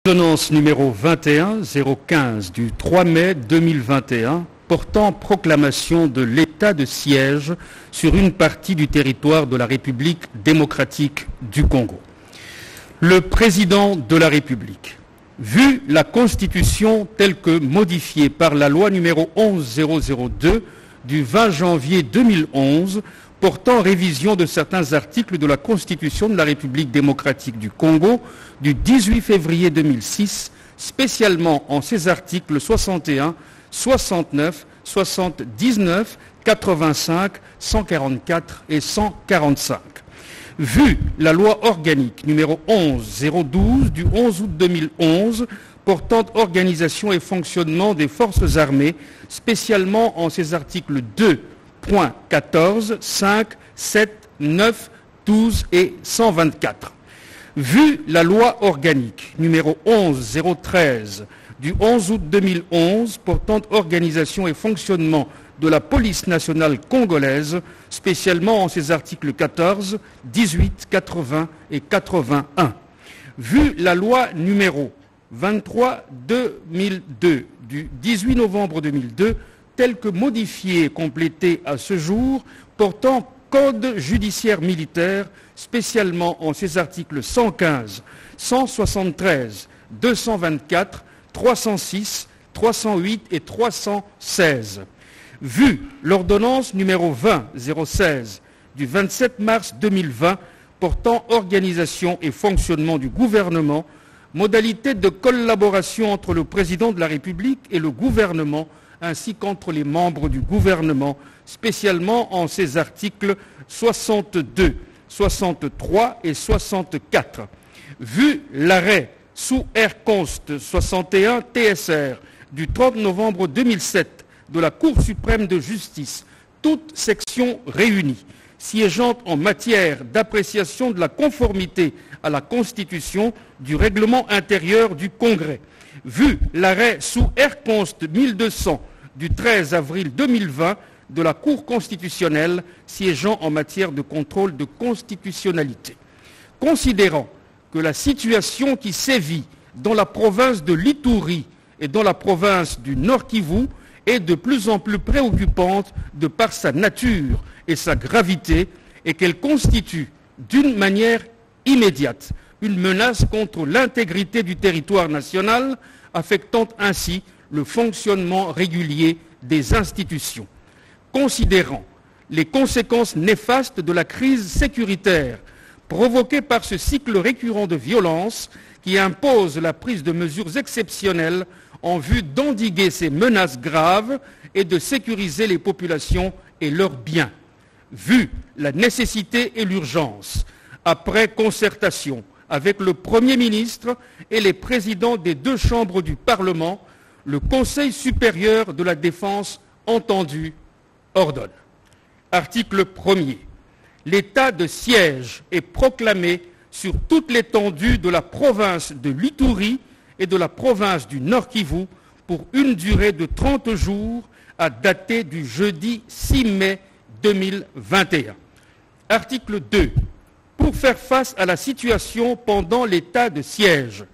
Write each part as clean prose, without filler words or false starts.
Ordonnance numéro 21-015 du 3 mai 2021 portant proclamation de l'état de siège sur une partie du territoire de la République démocratique du Congo. Le président de la République, vu la Constitution telle que modifiée par la loi numéro 11002 du 20 janvier 2011 portant révision de certains articles de la Constitution de la République démocratique du Congo du 18 février 2006, spécialement en ses articles 61, 69, 79, 85, 144 et 145. Vu la loi organique numéro 11012 du 11 août 2011 portant organisation et fonctionnement des forces armées, spécialement en ses articles 2.14, 5, 7, 9, 12 et 124. Vu la loi organique numéro 11013 du 11 août 2011 portant organisation et fonctionnement de la police nationale congolaise, spécialement en ses articles 14, 18, 80 et 81. Vu la loi numéro 23-2002 du 18 novembre 2002, telle que modifiée et complétée à ce jour, portant code judiciaire militaire, spécialement en ses articles 115, 173, 224, 306, 308 et 316. Vu l'ordonnance numéro 20-016 du 27 mars 2020 portant organisation et fonctionnement du gouvernement, modalités de collaboration entre le président de la République et le gouvernement, ainsi qu'entre les membres du gouvernement, spécialement en ses articles 62, 63 et 64. Vu l'arrêt sous R-Const 61 TSR du 30 novembre 2007 de la Cour suprême de justice, toutes sections réunies, siégeant en matière d'appréciation de la conformité à la Constitution du règlement intérieur du Congrès, vu l'arrêt sous R-Const 1200 du 13 avril 2020 de la Cour constitutionnelle siégeant en matière de contrôle de constitutionnalité. Considérant que la situation qui sévit dans la province de l'Ituri et dans la province du Nord-Kivu est de plus en plus préoccupante de par sa nature et sa gravité et qu'elle constitue d'une manière immédiate une menace contre l'intégrité du territoire national, affectant ainsi le fonctionnement régulier des institutions. Considérant les conséquences néfastes de la crise sécuritaire provoquée par ce cycle récurrent de violence qui impose la prise de mesures exceptionnelles en vue d'endiguer ces menaces graves et de sécuriser les populations et leurs biens. Vu la nécessité et l'urgence, après concertation avec le Premier ministre et les présidents des deux chambres du Parlement, le Conseil supérieur de la défense entendu ordonne. Article 1er. L'état de siège est proclamé sur toute l'étendue de la province de l'Ituri et de la province du Nord-Kivu pour une durée de 30 jours à dater du jeudi 6 mai 2021. Article 2. Pour faire face à la situation pendant l'état de siège,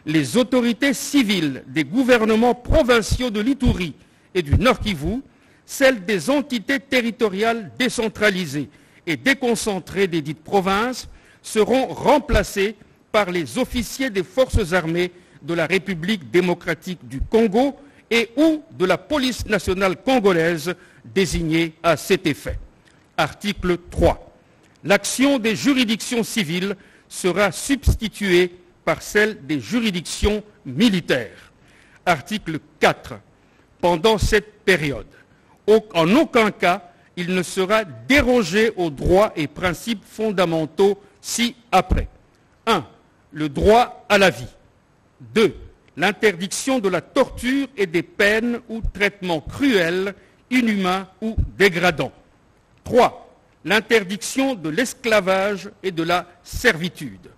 les autorités civiles des gouvernements provinciaux de l'Ituri et du Nord-Kivu, celles des entités territoriales décentralisées et déconcentrées des dites provinces, seront remplacées par les officiers des forces armées de la République démocratique du Congo et ou de la police nationale congolaise désignée à cet effet. Article 3. L'action des juridictions civiles sera substituée par celle des juridictions militaires. Article 4. Pendant cette période, en aucun cas, il ne sera dérogé aux droits et principes fondamentaux ci-après. 1. Le droit à la vie. 2. L'interdiction de la torture et des peines ou traitements cruels, inhumains ou dégradants. 3. L'interdiction de l'esclavage et de la servitude.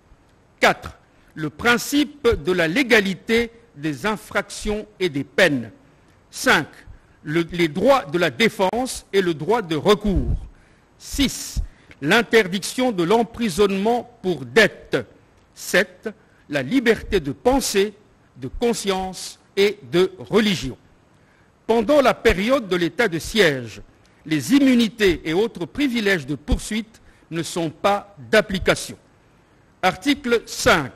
4. Le principe de la légalité des infractions et des peines. 5. Les droits de la défense et le droit de recours. 6. L'interdiction de l'emprisonnement pour dette. 7. La liberté de penser de conscience et de religion. Pendant la période de l'état de siège, les immunités et autres privilèges de poursuite ne sont pas d'application. Article 5.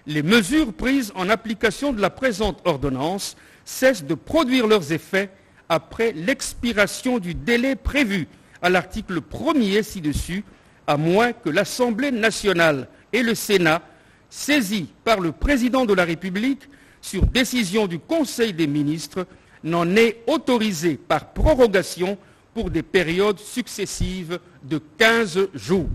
Les mesures prises en application de la présente ordonnance cessent de produire leurs effets après l'expiration du délai prévu à l'article 1er ci-dessus, à moins que l'Assemblée nationale et le Sénat, saisis par le Président de la République sur décision du Conseil des ministres, n'en aient autorisé par prorogation pour des périodes successives de 15 jours.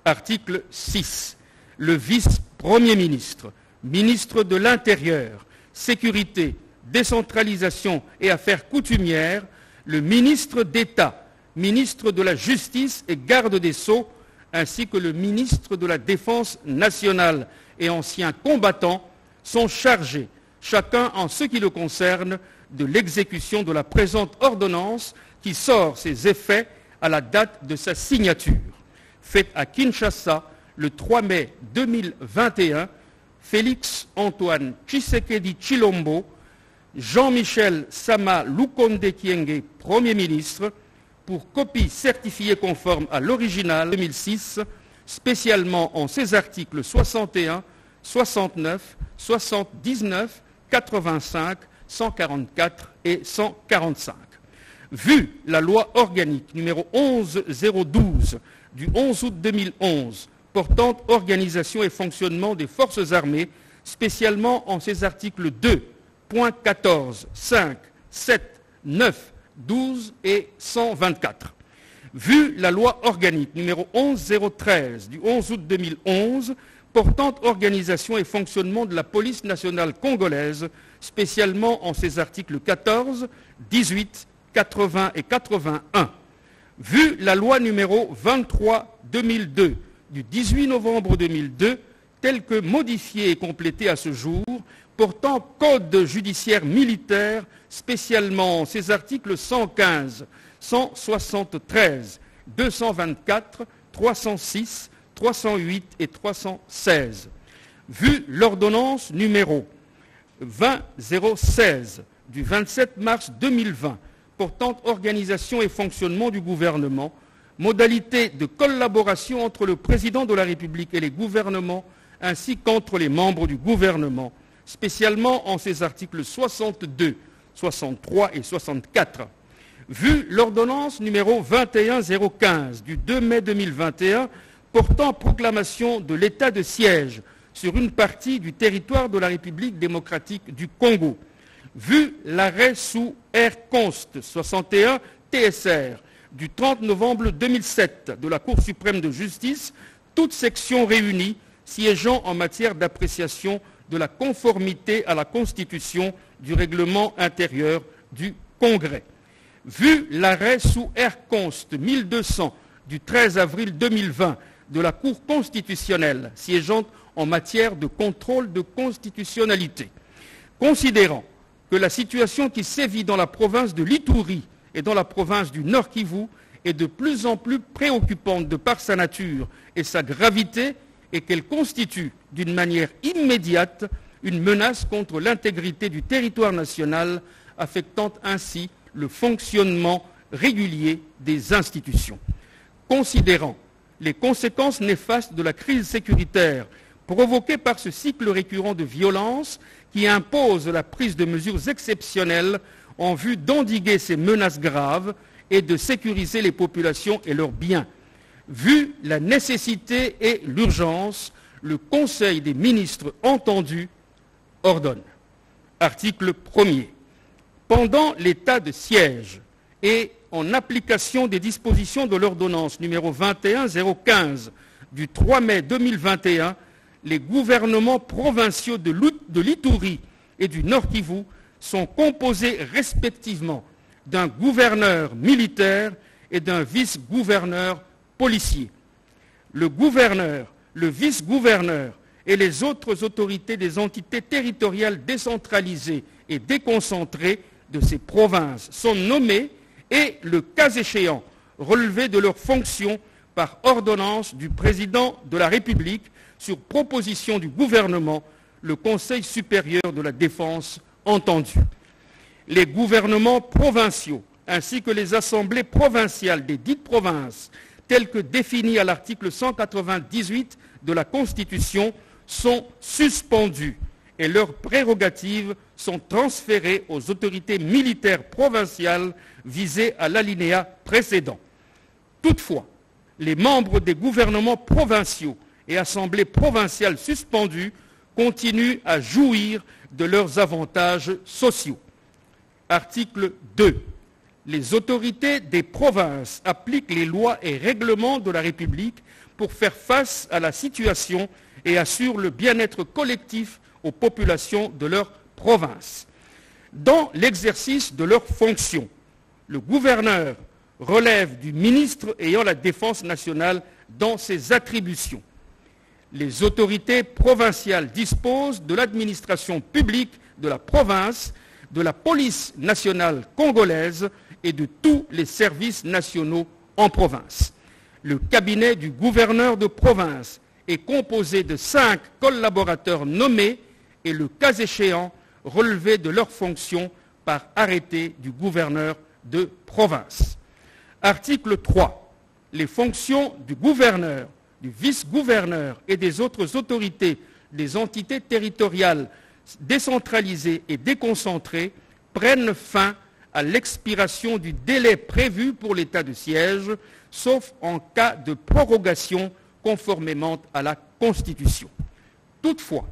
Article 6. Le vice-premier ministre, ministre de l'Intérieur, Sécurité, Décentralisation et Affaires coutumières, le ministre d'État, ministre de la Justice et garde des Sceaux, ainsi que le ministre de la Défense nationale et anciens combattants sont chargés, chacun en ce qui le concerne, de l'exécution de la présente ordonnance qui sort ses effets à la date de sa signature. Faite à Kinshasa le 3 mai 2021, Félix Antoine Tshisekedi Tshilombo, Jean-Michel Sama Lukonde Kyenge, Premier ministre, pour copie certifiée conforme à l'original 2006, spécialement en ses articles 61, 69, 79, 85, 144 et 145. Vu la loi organique numéro 11012 du 11 août 2011 portant organisation et fonctionnement des forces armées, spécialement en ses articles 2.14, 5, 7, 9, 12 et 124. Vu la loi organique numéro 11013 du 11 août 2011 portant organisation et fonctionnement de la police nationale congolaise, spécialement en ses articles 14, 18, 80 et 81. Vu la loi numéro 23-2002 du 18 novembre 2002, telle que modifiée et complétée à ce jour, portant code judiciaire militaire, spécialement en ses articles 115, 173, 224, 306, 308 et 316. Vu l'ordonnance numéro 20016 du 27 mars 2020 portant organisation et fonctionnement du gouvernement, modalités de collaboration entre le président de la République et les gouvernements ainsi qu'entre les membres du gouvernement, spécialement en ses articles 62, 63 et 64. Vu l'ordonnance numéro 21015 du 2 mai 2021 portant proclamation de l'état de siège sur une partie du territoire de la République démocratique du Congo, vu l'arrêt sous R-Const 61 TSR du 30 novembre 2007 de la Cour suprême de justice, toutes sections réunies siégeant en matière d'appréciation de la conformité à la Constitution du règlement intérieur du Congrès. Vu l'arrêt sous R-Const 1200 du 13 avril 2020 de la Cour constitutionnelle siégeant en matière de contrôle de constitutionnalité, considérant que la situation qui sévit dans la province de l'Ituri et dans la province du Nord Kivu est de plus en plus préoccupante de par sa nature et sa gravité et qu'elle constitue d'une manière immédiate une menace contre l'intégrité du territoire national, affectant ainsi le fonctionnement régulier des institutions. Considérant les conséquences néfastes de la crise sécuritaire provoquée par ce cycle récurrent de violence qui impose la prise de mesures exceptionnelles en vue d'endiguer ces menaces graves et de sécuriser les populations et leurs biens. Vu la nécessité et l'urgence, le Conseil des ministres entendu ordonne. Article 1er. Pendant l'état de siège et en application des dispositions de l'ordonnance numéro 21015 du 3 mai 2021, les gouvernements provinciaux de l'Ituri et du Nord Kivu sont composés respectivement d'un gouverneur militaire et d'un vice-gouverneur policier. Le gouverneur, le vice-gouverneur et les autres autorités des entités territoriales décentralisées et déconcentrées de ces provinces sont nommés et, le cas échéant, relevés de leurs fonctions par ordonnance du président de la République sur proposition du gouvernement, le Conseil supérieur de la défense entendu. Les gouvernements provinciaux ainsi que les assemblées provinciales des dites provinces, telles que définies à l'article 198 de la Constitution, sont suspendues et leurs prérogatives sont transférées aux autorités militaires provinciales visées à l'alinéa précédent. Toutefois, les membres des gouvernements provinciaux et assemblées provinciales suspendues continuent à jouir de leurs avantages sociaux. Article 2. Les autorités des provinces appliquent les lois et règlements de la République pour faire face à la situation et assurent le bien-être collectif aux populations de leur province. Dans l'exercice de leurs fonctions, le gouverneur relève du ministre ayant la défense nationale dans ses attributions. Les autorités provinciales disposent de l'administration publique de la province, de la police nationale congolaise et de tous les services nationaux en province. Le cabinet du gouverneur de province est composé de 5 collaborateurs nommés et, le cas échéant, relevés de leurs fonctions par arrêté du gouverneur de province. Article 3. Les fonctions du gouverneur, du vice-gouverneur et des autres autorités des entités territoriales décentralisées et déconcentrées prennent fin à l'expiration du délai prévu pour l'état de siège, sauf en cas de prorogation conformément à la Constitution. Toutefois,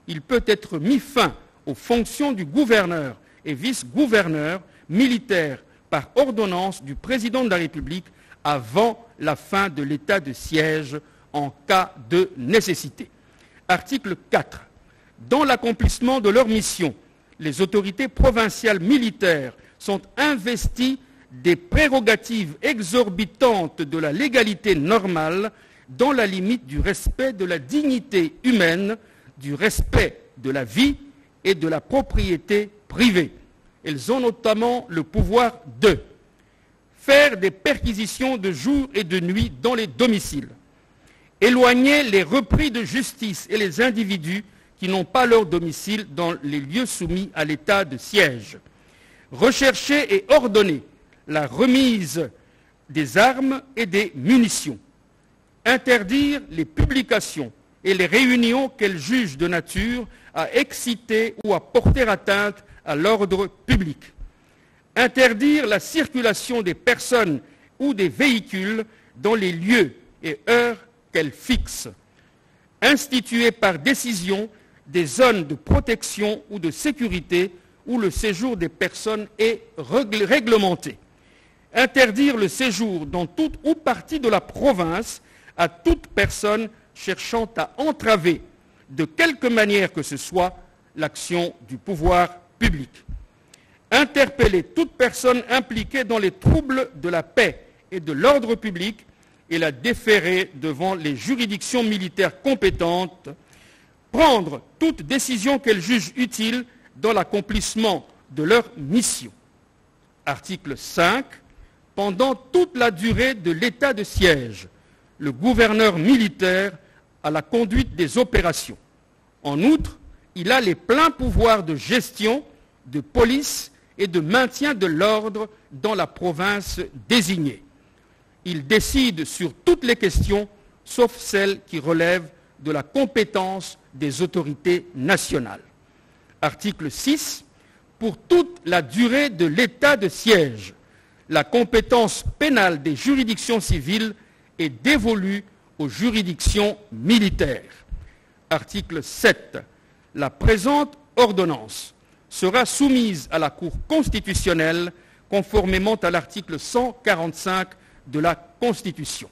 il peut être mis fin aux fonctions du gouverneur et vice-gouverneur militaire par ordonnance du président de la République avant la fin de l'état de siège en cas de nécessité. Article 4. Dans l'accomplissement de leur mission, les autorités provinciales militaires sont investies des prérogatives exorbitantes de la légalité normale dans la limite du respect de la dignité humaine, du respect de la vie et de la propriété privée. Elles ont notamment le pouvoir de faire des perquisitions de jour et de nuit dans les domiciles, éloigner les repris de justice et les individus qui n'ont pas leur domicile dans les lieux soumis à l'état de siège, rechercher et ordonner la remise des armes et des munitions, interdire les publications et les réunions qu'elles jugent de nature à exciter ou à porter atteinte à l'ordre public, interdire la circulation des personnes ou des véhicules dans les lieux et heures qu'elles fixent, instituer par décision des zones de protection ou de sécurité où le séjour des personnes est réglementé, interdire le séjour dans toute ou partie de la province à toute personne cherchant à entraver de quelque manière que ce soit l'action du pouvoir public, interpeller toute personne impliquée dans les troubles de la paix et de l'ordre public et la déférer devant les juridictions militaires compétentes, prendre toute décision qu'elles jugent utile dans l'accomplissement de leur mission. Article 5. Pendant toute la durée de l'état de siège, le gouverneur militaire a la conduite des opérations. En outre, il a les pleins pouvoirs de gestion, de police et de maintien de l'ordre dans la province désignée. Il décide sur toutes les questions, sauf celles qui relèvent de la compétence des autorités nationales. Article 6. Pour toute la durée de l'état de siège, la compétence pénale des juridictions civiles est dévolue aux juridictions militaires. Article 7. La présente ordonnance sera soumise à la Cour constitutionnelle conformément à l'article 145 de la Constitution.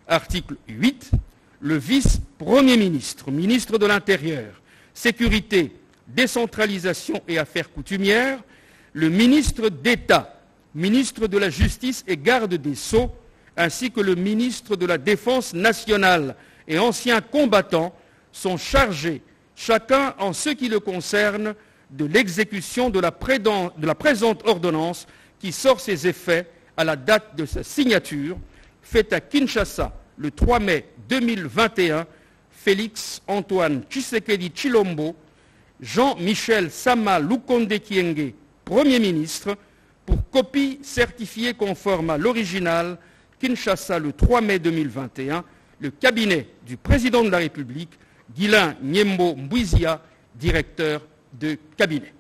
Article 8. Le vice-premier ministre, ministre de l'Intérieur, Sécurité, Décentralisation et Affaires coutumières, le ministre d'État, ministre de la Justice et garde des Sceaux, ainsi que le ministre de la Défense nationale et anciens combattants sont chargés, chacun en ce qui le concerne, de l'exécution de la présente ordonnance qui sort ses effets à la date de sa signature, faite à Kinshasa le 3 mai 2021, Félix Antoine Tshisekedi Tshilombo, Jean-Michel Sama Lukonde Kyenge, Premier ministre, pour copie certifiée conforme à l'original, Kinshasa le 3 mai 2021, le cabinet du président de la République, Guilain Nyembo Mbouizia, directeur de cabinet.